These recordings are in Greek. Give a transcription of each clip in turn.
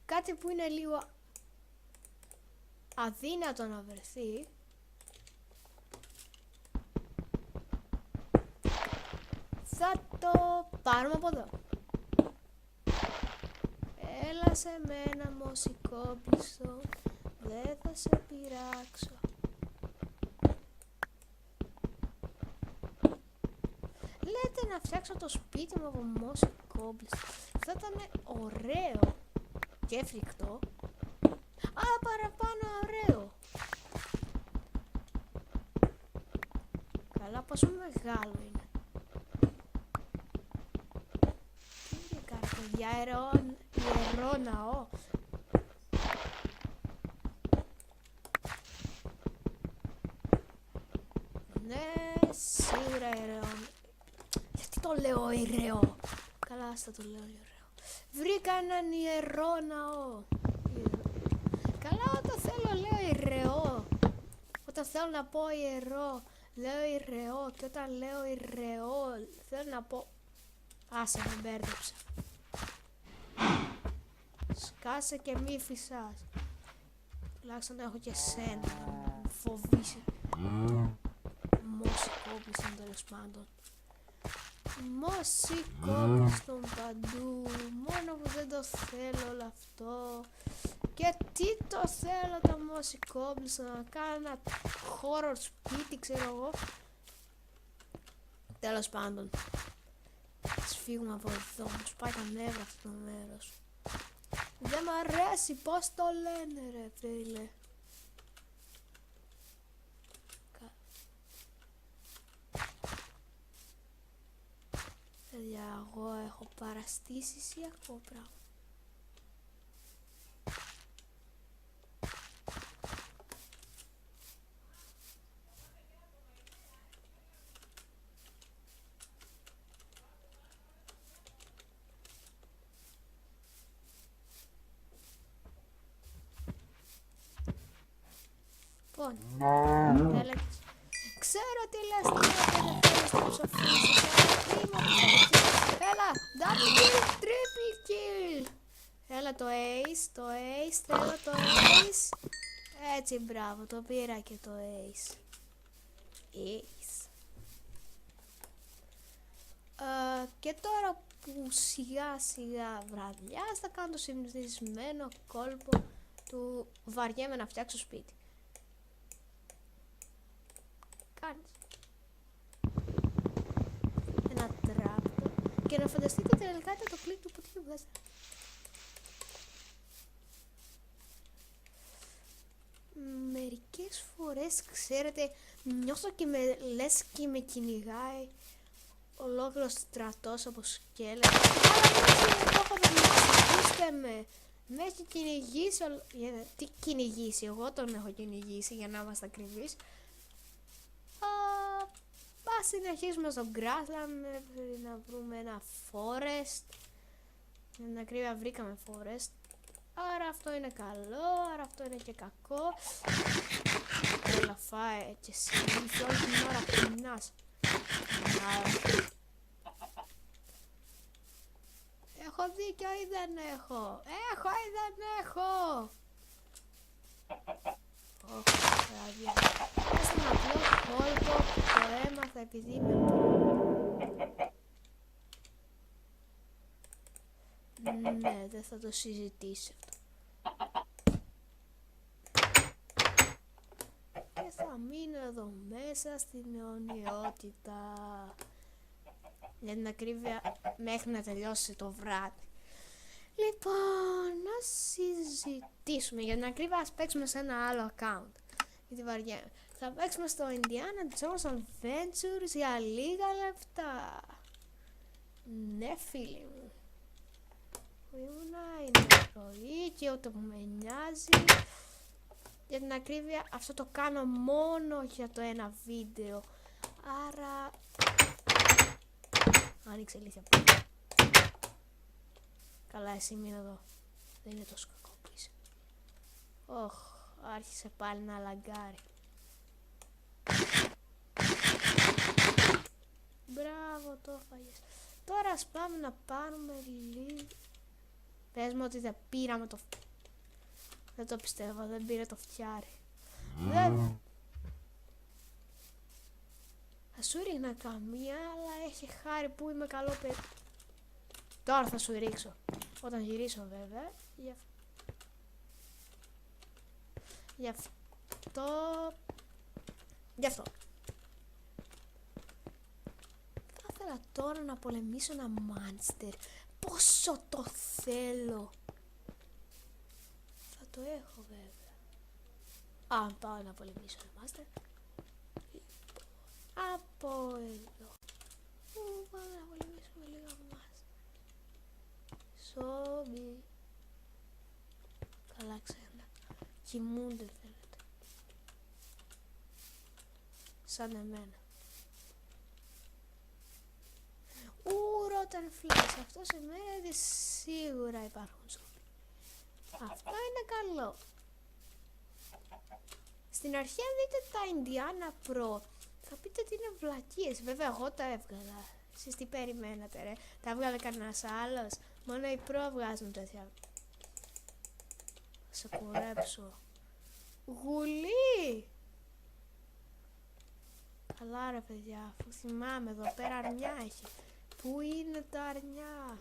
κάτι που είναι λίγο αδύνατο να βρεθεί. Θα το πάρουμε από εδώ. Έλα σε μένα μοσικόπλιστο, δεν θα σε πειράξω. Λέτε να φτιάξω το σπίτι μου από μοσικόπλιστο. Θα ήταν ωραίο και φρικτό, αλλά παραπάνω ωραίο. Καλά, πόσο μεγάλο είναι. Τι είναι καρδιά, ιερό ναό. Ναι, σίγουρα ιερό. Γιατί το λέω ιερό? Καλά, ας το λέω ιερό. Βρήκα έναν ιερό ναό. Καλά, όταν θέλω λέω ιερό. Όταν θέλω να πω ιερό, λέω ιερό. Και όταν λέω ιερό, θέλω να πω... Άσε, με μπέρδεψα. Σκάσε και μη φυσάς. Τουλάχιστον έχω και σένα να μου φοβήσει. Μοσικόπλιστον τέλος πάντων. Μοσικόπλιστον παντού. Μόνο που δεν το θέλω όλο αυτό. Και τι το θέλω το μοσικόπλιστον? Να κάνω ένα horror σπίτι, ξέρω εγώ. Τέλος πάντων. Ας φύγουμε από εδώ. Μου σπάει τα νεύρα αυτό το μέρος. Δεν μ' αρέσει πως το λένε ρε φίλε. Παιδιά, εγώ έχω παραστήσεις ή ακόμα πράγμα? Λοιπόν, ξέρω τι λες τώρα και δεν θέλεις να ψοφήσεις. Έλα, double kill, triple kill. Έλα το ace, θέλω το ace. Έτσι, μπράβο, το πήρα και το ace. Και τώρα που σιγά σιγά βραδιάς θα κάνω το συνηθισμένο κόλπο του βαριέμαι να φτιάξω σπίτι. Κάνεις ένα τράπτο και να φανταστείτε τελικά το κλικ του ποτιού βγάζει. Μερικές φορές, ξέρετε, νιώθω και λες και με κυνηγάει ολόκληρος στρατός από σκέλες. Αλλά το έχω ακούστε με. Με έχει κυνηγήσει, τι κυνηγήσει, εγώ τον έχω κυνηγήσει για να είμαστε ακριβείς. Ας συνεχίσουμε στο grassland να βρούμε ένα forest. Για την ακρίβεια βρήκαμε forest. Άρα αυτό είναι καλό, άρα αυτό είναι και κακό. Έλα φάε και εσύ όλη την ώρα πεινάς. Έχω δίκιο ή δεν έχω? Έχω ή δεν έχω? Όχι, παιδιά. Ας ένα απλό κόλπο που το έμαθα επειδή είμαι... Ναι, δεν θα το συζητήσω αυτό. Και θα μείνω εδώ μέσα στην αιωνιότητα. Για την ακρίβεια μέχρι να τελειώσει το βράδυ. Λοιπόν, να συζητήσουμε. Για την ακρίβεια ας παίξουμε σε ένα άλλο account. Γιατί βαριέμαι. Θα παίξουμε στο Indiana Jones Adventures για λίγα λεπτά. Ναι φίλοι μου. Είναι πρωί και ούτε που με νοιάζει. Για την ακρίβεια αυτό το κάνω μόνο για το ένα βίντεο. Άρα... Άνοιξε ηλίθεια. Καλά, εσύ μείνε εδώ. Δεν είναι τόσο κακό που είσαι. Άρχισε πάλι να λαγκάρει. Μπράβο, το έφαγες. Τώρα ας πάμε να πάρουμε λίγο... Πες μου ότι δεν πήραμε το... Δεν το πιστεύω, δεν πήρε το φτιάρι. Δεν... Θα σου ρίχνα καμία, αλλά έχει χάρη που είμαι καλό παιδί. Τώρα θα σου ρίξω. Όταν γυρίσω βέβαια. Γι' αυτό. Θα ήθελα τώρα να πολεμήσω ένα μάνστερ. Πόσο το θέλω. Θα το έχω βέβαια. Αν πάω να πολεμήσω ένα μάνστερ. Από εδώ. Πάμε να πολεμήσουμε λίγο μάνστερ. Σόμπι. Καλά ξένα. Κοιμούνται φαίνεται. Σαν εμένα. Rotten Flash. Αυτό σημαίνει ότι σίγουρα υπάρχουν ζόμπι. Αυτό είναι καλό. Στην αρχή αν δείτε τα Indiana Pro θα πείτε ότι είναι βλακίες. Βέβαια εγώ τα έβγαλα. Εσείς τι περιμένατε ρε? Τα έβγαλε κανένας άλλος? Μόνο οι Pro βγάζουν τέτοια. Θα σε κουρέψω. Γουλή! Καλά ρε παιδιά, αφού θυμάμαι εδώ πέρα αρνιά έχει. Πού είναι τα αρνιά?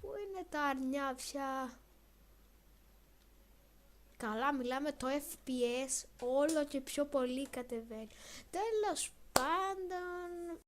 Πού είναι τα αρνιά πια? Καλά μιλάμε, το FPS όλο και πιο πολύ κατεβαίνει. Τέλος πάντων,